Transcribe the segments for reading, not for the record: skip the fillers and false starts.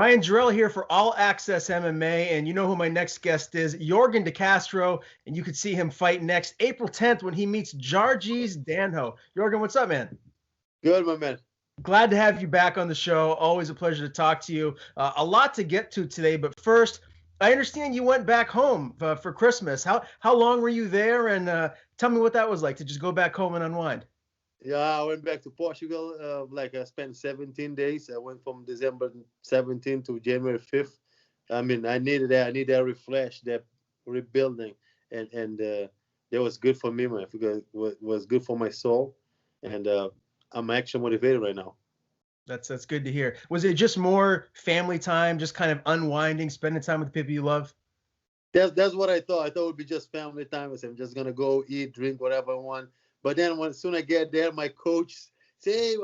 Ryan Jarrell here for All Access MMA, and you know who my next guest is, Yorgan De Castro, and you could see him fight next April 10th when he meets Jarjis Danho. Yorgan, what's up, man? Good, my man. Glad to have you back on the show. Always a pleasure to talk to you. A lot to get to today, but first, I understand you went back home for Christmas. How long were you there, and tell me what that was like to just go back home and unwind. Yeah, I went back to Portugal. I spent 17 days. I went from December 17th to January 5th. I mean, I needed that. I needed that refresh, that rebuilding, and that was good for me, man. Because it was good for my soul, and I'm actually motivated right now. That's good to hear. Was it just more family time, just kind of unwinding, spending time with the people you love? That's what I thought. I thought it would be just family time. I said, I'm just gonna go eat, drink, whatever I want. But then when soon I get there, my coach say, hey,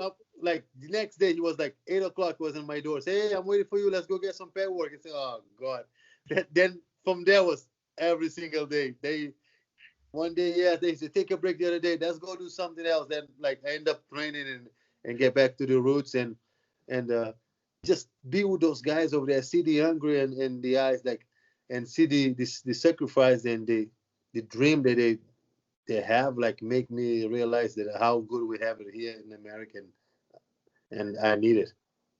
like the next day, he was like 8 o'clock was in my door. Say, hey, I'm waiting for you. Let's go get some pet work. I said, oh God. Then from there was every single day. One day, yeah, they said take a break the other day. Let's go do something else. Then like I end up training and get back to the roots and just be with those guys over there. See the hungry and the eyes, like, and see the sacrifice and the dream that they have, like, make me realize that how good we have it here in America, and I need it.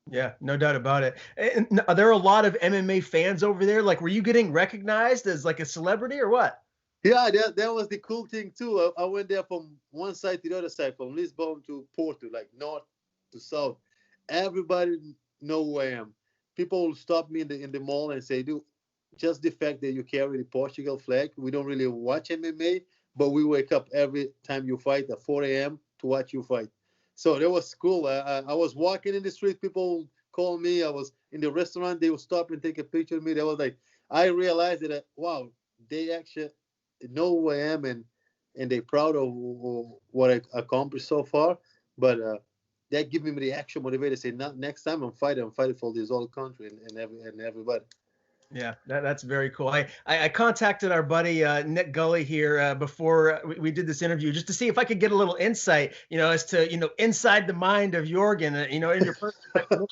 Yeah, no doubt about it. And are there a lot of MMA fans over there? Like, were you getting recognized as like a celebrity or what? Yeah, that was the cool thing too. I went there from one side to the other side, from Lisbon to Porto, like north to south. Everybody know who I am. People will stop me in the mall and say, "Dude, just the fact that you carry the Portugal flag, we don't really watch MMA, but we wake up every time you fight at 4 a.m. to watch you fight." So that was cool. I was walking in the street, people call me. I was in the restaurant, they would stop and take a picture of me. That was like, I realized that, wow, they actually know who I am, and they're proud of what I accomplished so far. But that gave me the actual motivator to say, not next time I'm fighting for this whole country and everybody. Yeah, that's very cool. I contacted our buddy Nick Gully here before we did this interview just to see if I could get a little insight, as to, inside the mind of Yorgan, in your personal.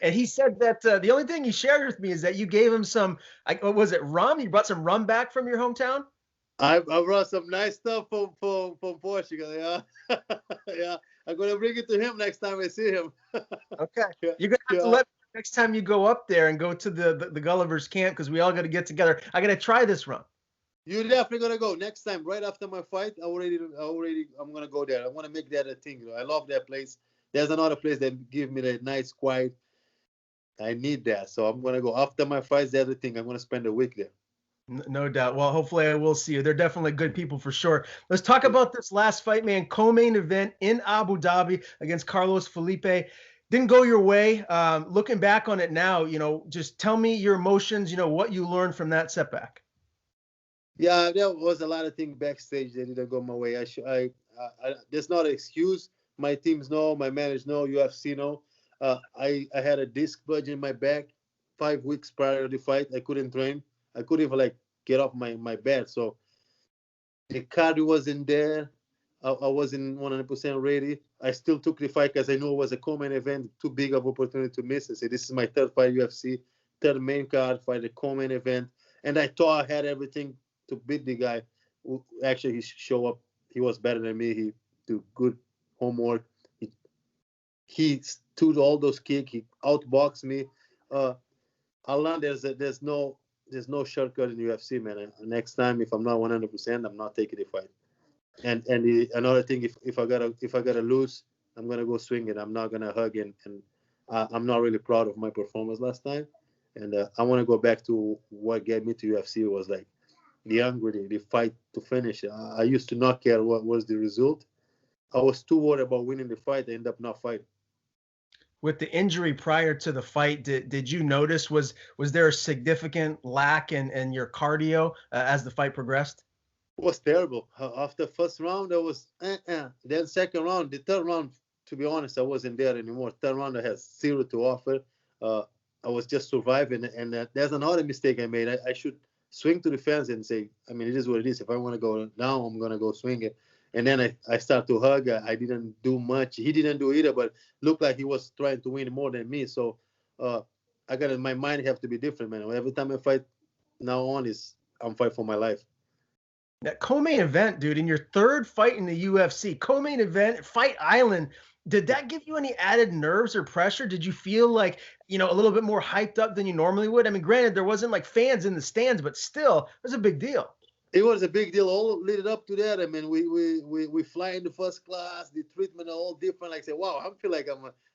And he said that the only thing he shared with me is that you gave him some, what was it, rum? You brought some rum back from your hometown? I brought some nice stuff from Portugal. Yeah, yeah. I'm gonna bring it to him next time I see him. Okay, Yeah, you're gonna have to yeah. let me next time you go up there and go to the Gulliver's camp, because we all got to get together. I got to try this rum. You're definitely gonna go next time, right after my fight. I'm gonna go there. I want to make that a thing. I love that place. There's another place that give me that nice quiet. I need that, so I'm gonna go after my fights. That's the thing. I'm gonna spend a week there. No doubt. Well, hopefully I will see you. They're definitely good people for sure. Let's talk about this last fight, man. Co-main event in Abu Dhabi against Carlos Felipe. Didn't go your way. Looking back on it now, just tell me your emotions, what you learned from that setback. Yeah, there was a lot of things backstage that didn't go my way. There's not an excuse. My teams know, my managers know, UFC know. I had a disc bulge in my back 5 weeks prior to the fight. I couldn't train. I couldn't even get off my bed. So the cardio wasn't there. I wasn't 100% ready. I still took the fight because I knew it was a co-main event, too big of opportunity to miss. I said, this is my third fight UFC, third main card fight, the co-main event. And I thought I had everything to beat the guy. Actually, he showed up. He was better than me. He did good homework. He stood all those kicks. He outboxed me. I learned there's no shortcut in UFC, man. Next time, if I'm not 100%, I'm not taking the fight. And another thing, if I gotta lose, I'm gonna go swing it. I'm not gonna hug, and I'm not really proud of my performance last time. And I want to go back to what got me to UFC. It was like the hunger, the fight to finish. I used to not care what was the result. I was too worried about winning the fight. I ended up not fighting. With the injury prior to the fight, did you notice, was there a significant lack in your cardio as the fight progressed? It was terrible. After first round, I was Then second round, the third round, to be honest, I wasn't there anymore. Third round, I had zero to offer. I was just surviving. And there's another mistake I made. I should swing to the fence and say, I mean, it is what it is. If I want to go now, I'm going to go swing it. And then I start to hug. I didn't do much. He didn't do either, but looked like he was trying to win more than me. So my mind have to be different, man. Every time I fight now on is I'm fighting for my life. That co-main event, dude, in your third fight in the UFC, co-main event, Fight Island, did that give you any added nerves or pressure? Did you feel like, a little bit more hyped up than you normally would? I mean, granted, there wasn't like fans in the stands, but still, it was a big deal. It was a big deal. All leading up to that, I mean, we fly in the first class. The treatment all different. Like, say, wow, I feel like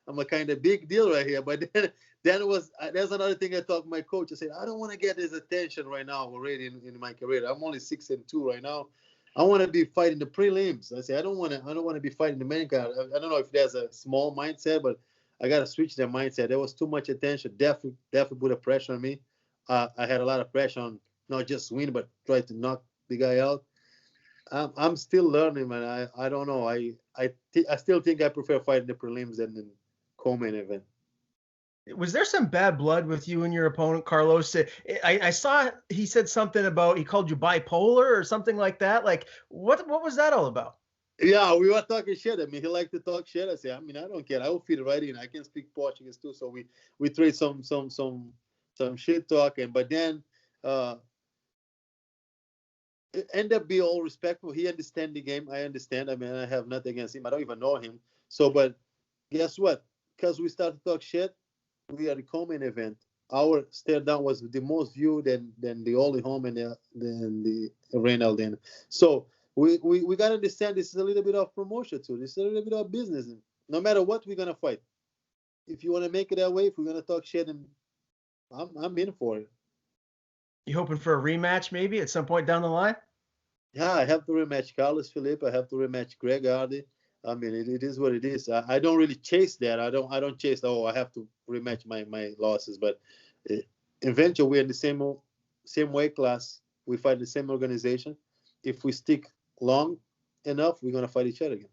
I'm a kind of big deal right here. But then it was there's another thing I talked to my coach. I said, I don't want to get his attention right now already in my career. I'm only 6-2 right now. I want to be fighting the prelims. I say I don't want to be fighting the main card. I don't know if there's a small mindset, but I got to switch that mindset. There was too much attention. Definitely put a pressure on me. I had a lot of pressure on not just win, but try to knock the guy out. I'm still learning, man. I don't know. I still think I prefer fighting the prelims than the co-main event. Was there some bad blood with you and your opponent, Carlos? I saw he said something about he called you bipolar or something like that. Like, what was that all about? Yeah, we were talking shit. I mean, he liked to talk shit. I say, I mean, I don't care. I will fit right in. I can speak Portuguese too, so we trade some shit talking. But then it ended up being all respectful. He understand the game. I understand. I mean, I have nothing against him. I don't even know him. So, but guess what? Because we started to talk shit, we are the co-main event. Our stare down was the most viewed than the only home and the arena then. So we got to understand this is a little bit of promotion too. This is a little bit of business. No matter what, we're gonna fight. If you want to make it that way, if we're gonna talk shit, and I'm in for it. You hoping for a rematch maybe at some point down the line? Yeah, I have to rematch Carlos Felipe. I have to rematch Greg Hardy. I mean, it is what it is. I don't really chase that. I don't chase. Oh, I have to rematch my losses. But eventually, we're in the same weight class. We fight the same organization. If we stick long enough, we're gonna fight each other again.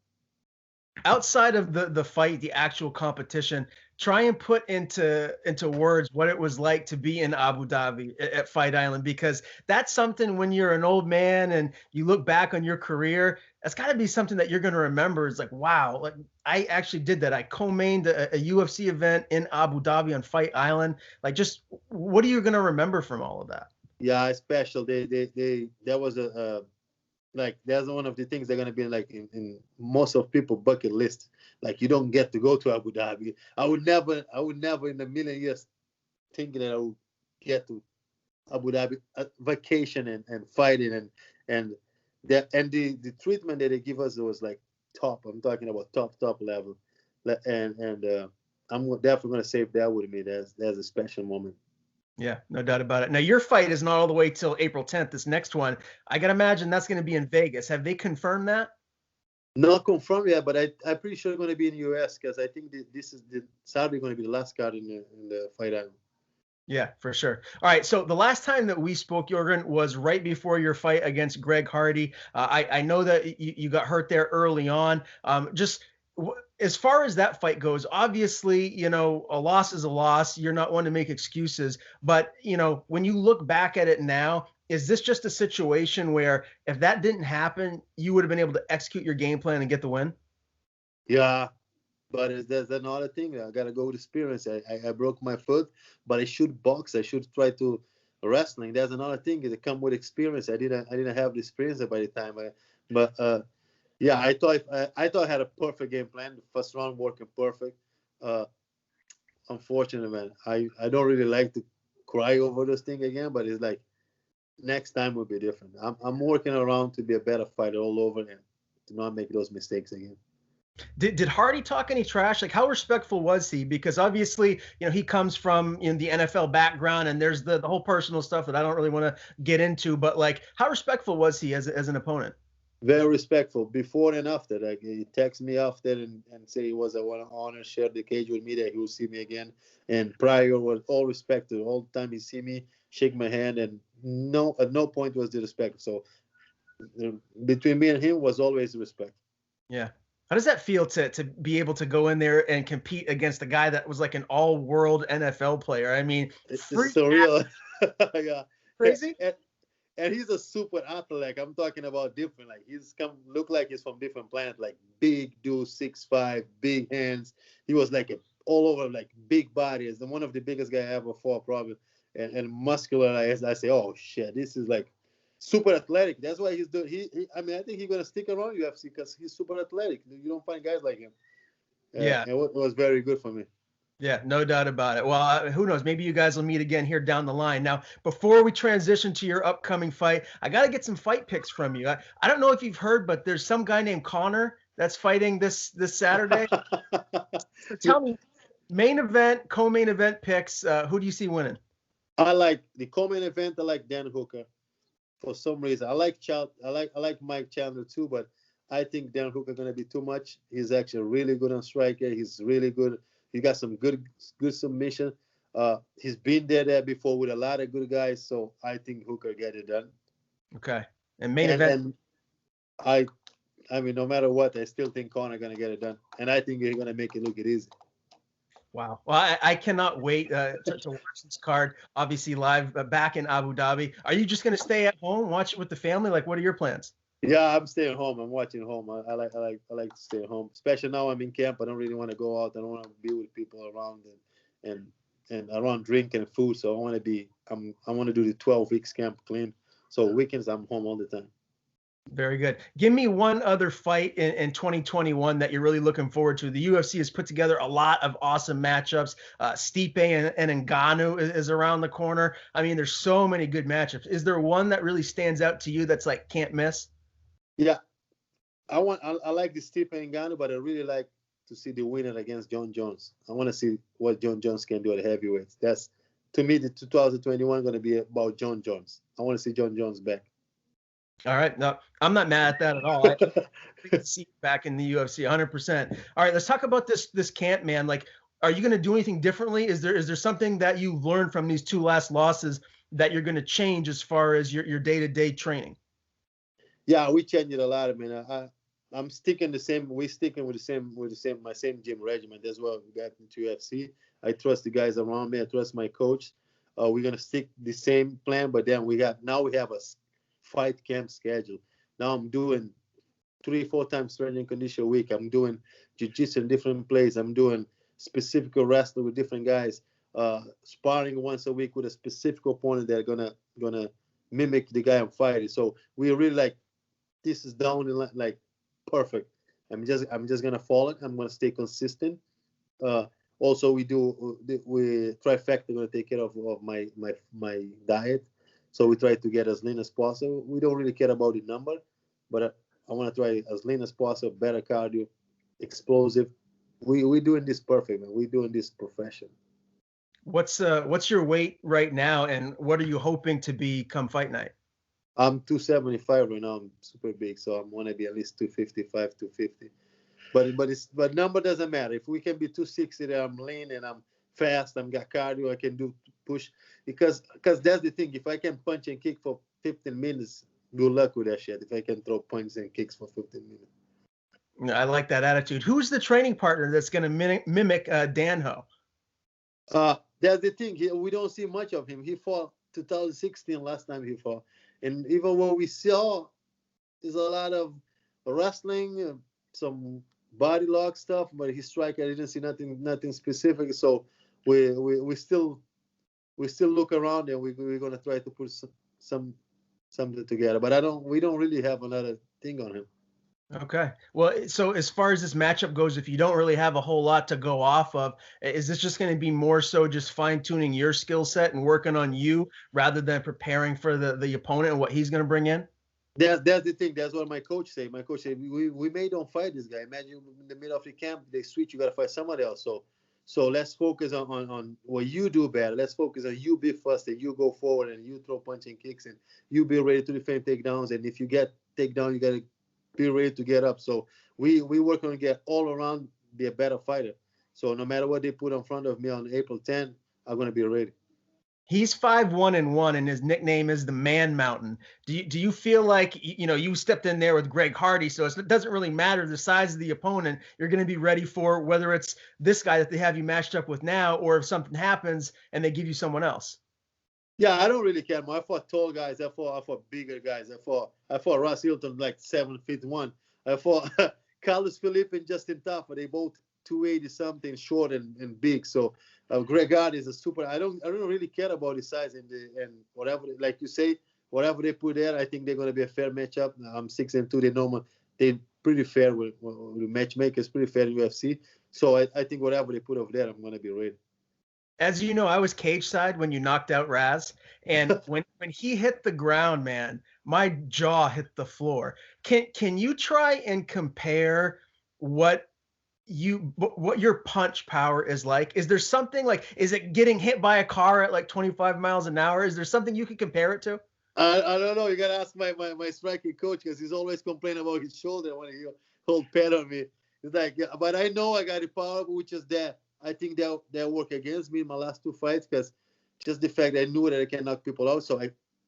Outside of the fight, the actual competition, try and put into words what it was like to be in Abu Dhabi at Fight Island, because that's something when you're an old man and you look back on your career, that's got to be something that you're going to remember. It's like, wow, like I actually did that. I co-mained a UFC event in Abu Dhabi on Fight Island. Like, just what are you going to remember from all of that? Yeah, it's special. That was a like that's one of the things they're gonna be like in most of people bucket list. Like you don't get to go to Abu Dhabi. I would never in a million years think that I would get to Abu Dhabi vacation and fighting and the treatment that they give us was like top. I'm talking about top level, and I'm definitely gonna save that with me. That's a special moment. Yeah, no doubt about it. Now, your fight is not all the way till April 10th, this next one. I got to imagine that's going to be in Vegas. Have they confirmed that? Not confirmed yet, but I'm pretty sure it's going to be in the US because I think this is Saturday going to be the last card in the Fight Island. Yeah, for sure. All right. So the last time that we spoke, Yorgan, was right before your fight against Greg Hardy. I know that you got hurt there early on. As far as that fight goes, obviously, a loss is a loss. You're not one to make excuses. But, when you look back at it now, is this just a situation where if that didn't happen, you would have been able to execute your game plan and get the win? Yeah, but there's another thing. I gotta go with experience. I broke my foot, but I should box. I should try to wrestling. There's another thing that come with experience. I didn't have the experience by the time. Yeah, I thought I had a perfect game plan. The first round working perfect. Unfortunately, man, I don't really like to cry over this thing again. But it's like next time will be different. I'm working around to be a better fighter all over and to not make those mistakes again. Did Hardy talk any trash? Like, how respectful was he? Because obviously, he comes from the NFL background, and there's the whole personal stuff that I don't really want to get into. But like, how respectful was he as an opponent? Very respectful before and after. Like he texted me after and say it was a honor, share the cage with me that he will see me again. And prior was all respect to all the time he see me, shake my hand, and at no point was the respect. So between me and him was always respect. Yeah. How does that feel to be able to go in there and compete against a guy that was like an all-world NFL player? I mean, it's surreal. Yeah. Crazy. And he's a super athlete. Like I'm talking about different. Like look like he's from different planet. Like big dude, 6'5", big hands. He was like all over, like big body. Is one of the biggest guy I ever fought, probably, and muscular. I say, oh shit, this is like super athletic. That's why he's doing. I mean, I think he's gonna stick around UFC because he's super athletic. You don't find guys like him. Yeah. And it was very good for me. Yeah, no doubt about it. Well, who knows? Maybe you guys will meet again here down the line. Now, before we transition to your upcoming fight, I got to get some fight picks from you. I don't know if you've heard, but there's some guy named Connor that's fighting this Saturday. So tell me, main event, co-main event picks. Who do you see winning? I like the co-main event. I like Dan Hooker. For some reason, I like Mike Chandler too, but I think Dan Hooker gonna be too much. He's actually really good on striker. He's really good. He got some good submission. He's been there before with a lot of good guys, so I think Hooker get it done. Okay. And main event. And I mean, no matter what, I still think Conor gonna get it done, and I think he's gonna make it look easy. Wow. Well, I cannot wait to watch this card. Obviously, live back in Abu Dhabi. Are you just gonna stay at home, watch it with the family? Like, what are your plans? Yeah, I'm staying home. I'm watching home. I like to stay home, especially now I'm in camp. I don't really want to go out. I don't want to be with people around and around drinking and food. So I want to do the 12 weeks camp clean. So weekends I'm home all the time. Very good. Give me one other fight in 2021 that you're really looking forward to. The UFC has put together a lot of awesome matchups. Stipe and Ngannou is around the corner. I mean, there's so many good matchups. Is there one that really stands out to you that's like can't miss? Yeah, I like the Stipe and Ngannou, but I really like to see the winner against John Jones. I want to see what John Jones can do at heavyweight. That's, to me, the 2021 going to be about John Jones. I want to see John Jones back. All right. No, I'm not mad at that at all. I can see back in the UFC 100%. All right, let's talk about this camp, man. Like, are you going to do anything differently? Is there something that you learned from these two last losses that you're going to change as far as your day-to-day training? Yeah, we changed it a lot, man. I'm sticking the same. We're sticking with my same gym regimen. That's why we got into UFC. I trust the guys around me. I trust my coach. We're gonna stick the same plan, but then we have a fight camp schedule. Now I'm doing 3-4 times strength and condition a week. I'm doing jiu-jitsu in different places. I'm doing specific wrestling with different guys. Sparring once a week with a specific opponent that are gonna mimic the guy I'm fighting. So we really like. This is down in like perfect. I'm just gonna follow it. I'm gonna stay consistent. Also, we trifecta gonna take care of my diet. So we try to get as lean as possible. We don't really care about the number, but I want to try as lean as possible, better cardio, explosive. We're doing this perfect, man. We're doing this professional. What's your weight right now, and what are you hoping to be come fight night? I'm 275 right now. I'm super big, so I want to be at least 255, 250. But number doesn't matter. If we can be 260, I'm lean and I'm fast. I'm got cardio. I can do push because that's the thing. If I can punch and kick for 15 minutes, good luck with that shit. If I can throw punches and kicks for 15 minutes. I like that attitude. Who's the training partner that's going to mimic Danho? That's the thing. We don't see much of him. He fought 2016 last time he fought. And even what we saw is a lot of wrestling, some body lock stuff, but his striker, I didn't see nothing specific. So we still look around and we're gonna try to put something together. But we don't really have another thing on him. Okay. Well, so as far as this matchup goes, if you don't really have a whole lot to go off of, is this just going to be more so just fine-tuning your skill set and working on you rather than preparing for the opponent and what he's going to bring in? That's the thing. That's what my coach said. My coach said, we may don't fight this guy. Imagine in the middle of the camp, they switch, you got to fight somebody else. So let's focus on what you do better. Let's focus on you be first and you go forward and you throw punch and kicks and you be ready to defend takedowns. And if you get takedown, you got to be ready to get up. So we work on get all around, be a better fighter. So no matter what they put in front of me on April 10, I'm going to be ready. He's 5'1" and his nickname is the Man Mountain. Do you feel like, you stepped in there with Greg Hardy, so it doesn't really matter the size of the opponent. You're going to be ready for whether it's this guy that they have you matched up with now, or if something happens and they give you someone else. Yeah, I don't really care. I fought tall guys. I fought bigger guys. I fought Ross Hilton like 7'1". I fought Carlos Felipe and Justin Taffa. They both 280 something, short and big. So Gregard is a super. I don't really care about the size and whatever. Like you say, whatever they put there, I think they're gonna be a fair matchup. I'm 6-2. They're pretty fair with matchmakers, pretty fair in UFC. So I think whatever they put over there, I'm gonna be ready. As you know, I was cage side when you knocked out Raz, and when he hit the ground, man, my jaw hit the floor. Can you try and compare what what your punch power is like? Is there something like, is it getting hit by a car at like 25 miles an hour? Is there something you could compare it to? I don't know. You gotta ask my striking coach because he's always complaining about his shoulder when he hold pad on me. It's like, yeah, but I know I got the power, which is that I think they'll work against me in my last 2 fights because just the fact that I knew that I can knock people out. So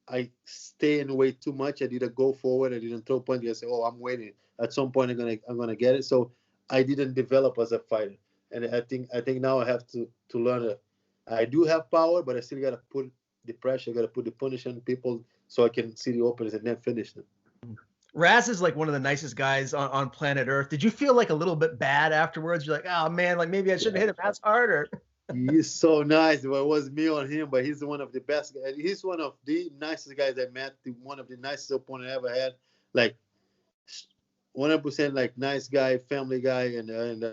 I stay in way too much. I didn't go forward. I didn't throw punches. I said, oh, I'm waiting. At some point I'm gonna get it. So I didn't develop as a fighter. And I think now I have to learn it. I do have power, but I still gotta put the pressure, I gotta put the punish on people so I can see the openers and then finish them. Raz is like one of the nicest guys on planet Earth. Did you feel like a little bit bad afterwards? You're like, oh man, like maybe I shouldn't have hit him as hard, or He's so nice. Well, it was me on him, but he's one of the best guys. He's one of the nicest guys I met. One of the nicest opponents I ever had. Like 100% like nice guy, family guy, and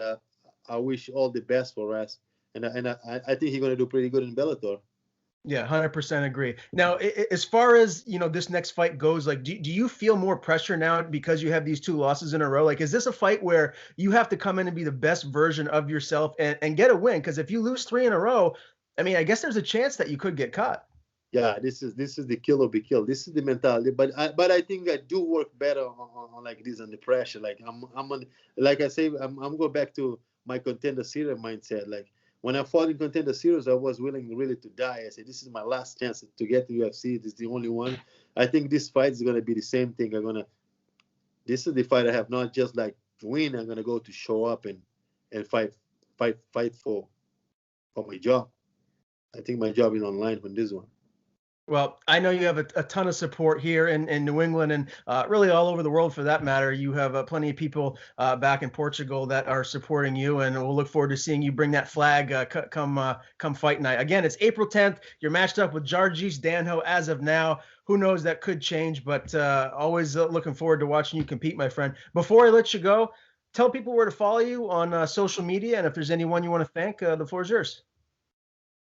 I wish all the best for Raz. And I think he's gonna do pretty good in Bellator. yeah, 100% agree. Now, as far as, this next fight goes, like, do you feel more pressure now because you have these 2 losses in a row? Like, is this a fight where you have to come in and be the best version of yourself and get a win? Because if you lose 3 in a row, I mean, I guess there's a chance that you could get cut. Yeah, this is the kill or be killed. This is the mentality. But I think I do work better on like this under pressure. Like I'm on, like I say, I'm going back to my contender series mindset. Like when I fought in contender series, I was willing really to die. I said, this is my last chance to get to UFC. This is the only one. I think this fight is gonna be the same thing. This is the fight I have, not just like win. I'm gonna go to show up and fight for my job. I think my job is online from this one. Well, I know you have a ton of support here in New England and really all over the world for that matter. You have plenty of people back in Portugal that are supporting you, and we'll look forward to seeing you bring that flag come fight night. Again, it's April 10th. You're matched up with Jarjis Danho as of now. Who knows, that could change, but always looking forward to watching you compete, my friend. Before I let you go, tell people where to follow you on social media, and if there's anyone you want to thank, the floor is yours.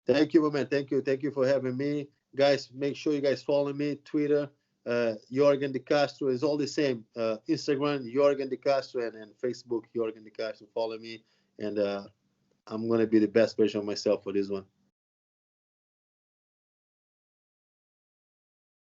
Thank you, man. Thank you for having me. Guys, make sure you guys follow me. Twitter, Yorgan De Castro is all the same. Instagram, Yorgan De Castro, and Facebook, Yorgan De Castro. Follow me, and I'm going to be the best version of myself for this one.